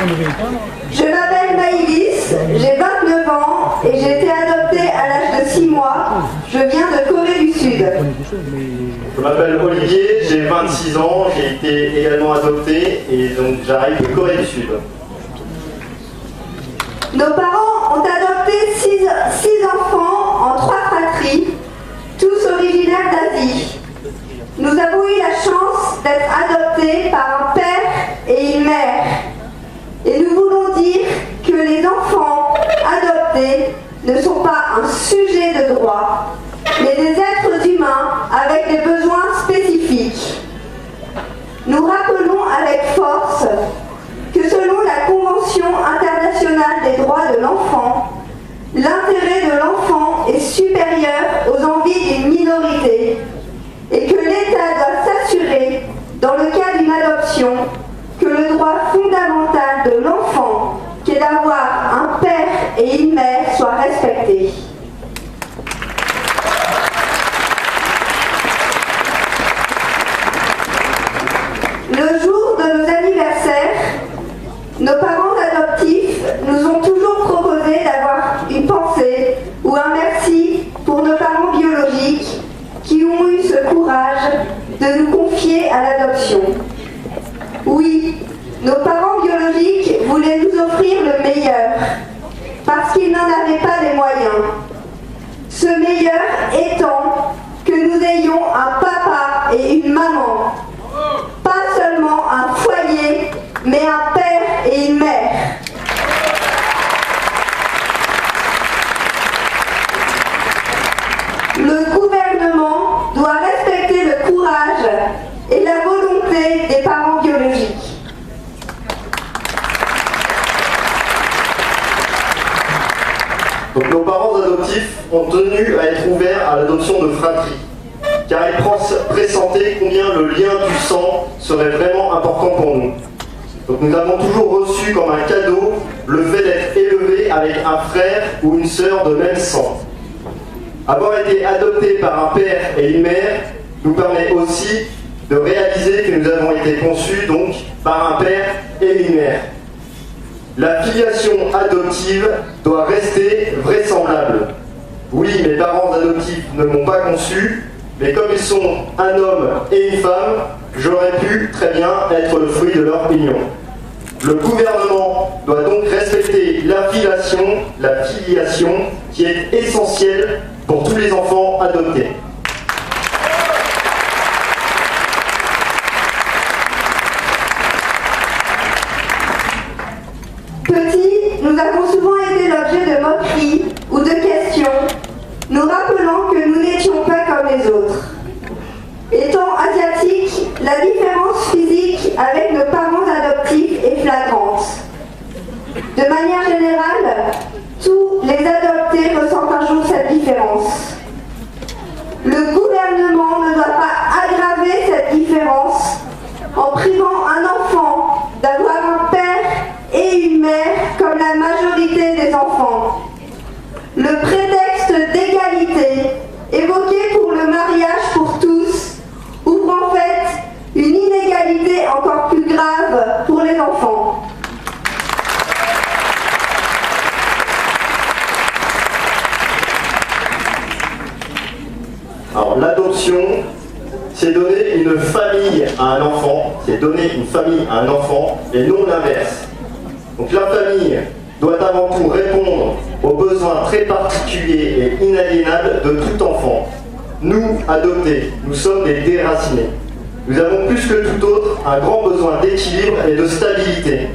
Je m'appelle Maïlis, j'ai 29 ans et j'ai été adoptée à l'âge de 6 mois. Je viens de Corée du Sud. Je m'appelle Olivier, j'ai 26 ans, j'ai été également adopté et donc j'arrive de Corée du Sud. Nos parents ont adopté 6 enfants en 3 fratries, tous originaires d'Asie. Nous avons eu la chance d'être adoptés par un père et une mère. Et nous voulons dire que les enfants adoptés ne sont pas un sujet de droit, mais des êtres humains avec des besoins spécifiques. Nous rappelons avec force que selon la Convention internationale des droits de l'enfant, l'intérêt de l'enfant est supérieur aux envies d'une minorité et que l'État doit s'assurer, dans le cas d'une adoption, que le droit fondamental de l'enfant, qui est d'avoir un père et une mère, soit respecté. Le jour de nos anniversaires, nos parents adoptifs nous ont toujours proposé d'avoir une pensée ou un merci pour nos parents biologiques qui ont eu ce courage de nous confier à l'adoption. Oui, nos parents biologiques voulaient nous offrir le meilleur, parce qu'ils n'en avaient pas les moyens. Ce meilleur étant que nous ayons un papa et une maman, pas seulement un foyer, mais un père et une mère. Le gouvernement doit respecter le courage et la volonté des parents biologiques. Donc nos parents adoptifs ont tenu à être ouverts à l'adoption de fratries, car ils pressentaient combien le lien du sang serait vraiment important pour nous. Donc nous avons toujours reçu comme un cadeau le fait d'être élevés avec un frère ou une sœur de même sang. Avoir été adoptés par un père et une mère nous permet aussi de réaliser que nous avons été conçus donc par un père et une mère. La filiation adoptive doit rester vraisemblable. Oui, mes parents adoptifs ne m'ont pas conçu, mais comme ils sont un homme et une femme, j'aurais pu très bien être le fruit de leur union. Le gouvernement doit donc respecter la filiation qui est essentielle pour tous les enfants adoptés. Petits, nous avons souvent été l'objet de moqueries ou de questions, nous rappelant que nous n'étions pas comme les autres. Étant asiatiques, la différence physique avec nos parents adoptifs est flagrante. De manière générale, tous les adoptés ressentent un jour cette différence. Le gouvernement ne doit pas aggraver cette différence en privant un enfant d'avoir un père et une mère comme la majorité des enfants. Le prétexte d'égalité évoqué pour le mariage pour tous ouvre en fait une inégalité encore plus grave pour les enfants. Alors l'adoption, c'est donner une famille à un enfant, c'est donner une famille à un enfant et non l'inverse. Donc la famille doit avant tout répondre aux besoins très particuliers et inaliénables de tout enfant. Nous, adoptés, nous sommes des déracinés. Nous avons plus que tout autre un grand besoin d'équilibre et de stabilité.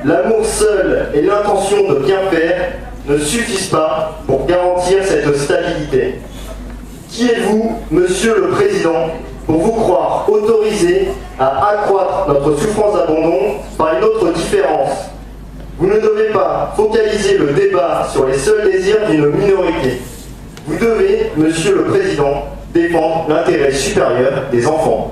L'amour seul et l'intention de bien faire ne suffisent pas pour garantir cette stabilité. Qui êtes-vous, Monsieur le Président, pour vous croire autorisé à accroître notre souffrance d'abandon par une autre différence? Vous ne devez pas focaliser le débat sur les seuls désirs d'une minorité. Vous devez, Monsieur le Président, défendre l'intérêt supérieur des enfants.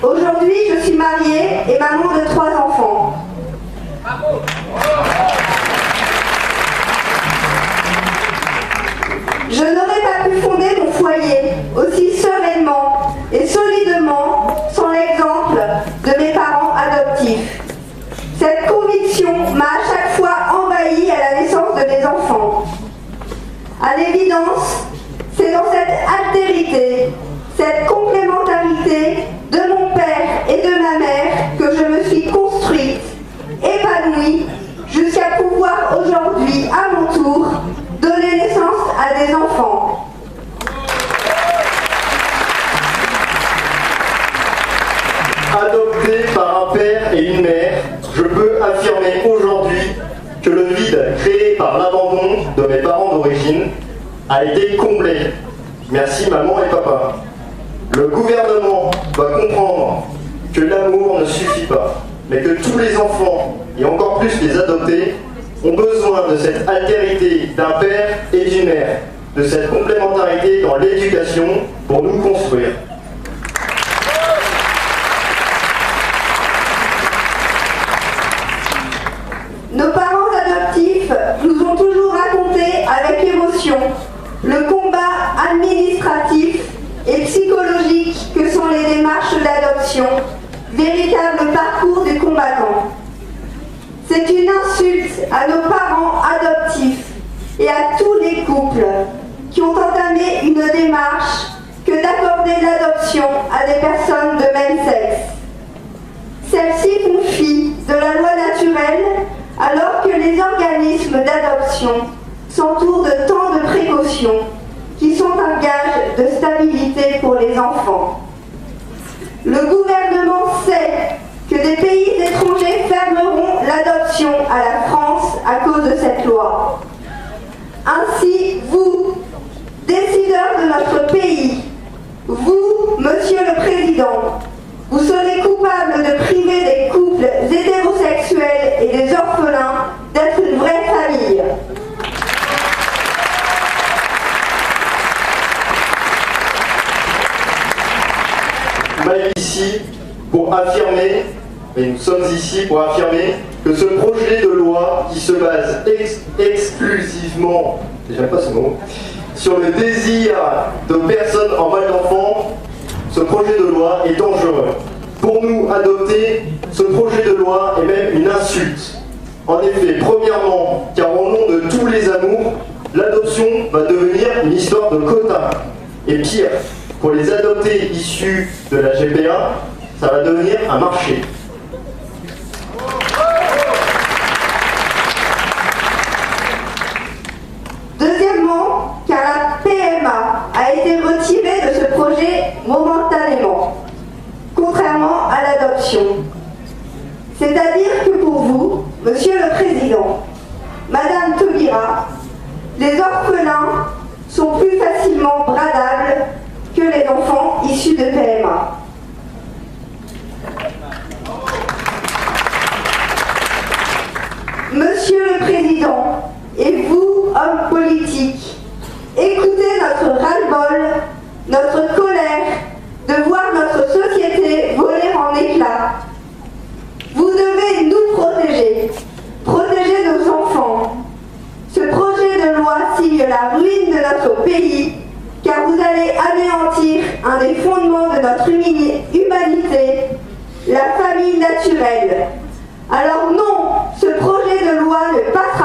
Aujourd'hui, je suis mariée et maman de 3 enfants. Je n'aurais pas pu fonder mon foyer aussi sereinement et solidement sans l'exemple de mes parents adoptifs. Cette conviction m'a à chaque fois envahi à la naissance de mes enfants. À l'évidence, c'est dans cette altérité, cette complémentarité de mon père et de ma mère que je me suis construite, épanouie, jusqu'à pouvoir aujourd'hui, à mon tour, donner naissance à des enfants. Adopté par un père et une mère, je peux affirmer aujourd'hui que le vide créé par l'abandon de mes parents d'origine a été comblé. Merci maman et papa. Le gouvernement doit comprendre que l'amour ne suffit pas, mais que tous les enfants, et encore plus les adoptés, ont besoin de cette altérité d'un père et d'une mère, de cette complémentarité dans l'éducation pour nous construire. Nos parents adoptifs nous ont toujours raconté avec émotion le combat administratif et psychologique que sont les démarches d'adoption, véritable parcours du combattant. C'est une insulte à nos parents adoptifs et à tous les couples qui ont entamé une démarche que d'accorder l'adoption à des personnes de même sexe. Celle-ci font fi de la loi naturelle alors que les organismes d'adoption s'entourent de tant de précautions qui sont un gage de stabilité pour les enfants. Le gouvernement sait que des pays étrangers fermeront l'adoption à la France à cause de cette loi. Ainsi, vous, décideurs de notre pays, vous, Monsieur le Président, vous serez coupable de priver des couples hétérosexuels et des orphelins d'être une vraie famille. Ici pour affirmer, et nous sommes ici pour affirmer que ce projet de loi qui se base exclusivement, j'aime pas ce mot, sur le désir de personnes en mal d'enfants, ce projet de loi est dangereux. Pour nous, adopter ce projet de loi est même une insulte. En effet, premièrement, car au nom de tous les amours, l'adoption va devenir une histoire de quotas. Et pire, pour les adoptés issus de la GPA, ça va devenir un marché. Deuxièmement, car la PMA a été retirée de ce projet momentanément, contrairement à l'adoption. C'est-à-dire que pour vous, Monsieur le Président, Madame Taubira, les orphelins sont plus facilement bradables que les enfants issus de PMA. Monsieur le Président, et vous, hommes politiques, écoutez notre ras-le-bol, notre colère de voir notre société voler en éclats. Vous devez nous protéger, protéger nos enfants. Ce projet de loi signe la ruine de notre pays, car vous allez anéantir un des fondements de notre humanité, la famille naturelle. Alors non, ce projet de loi ne passera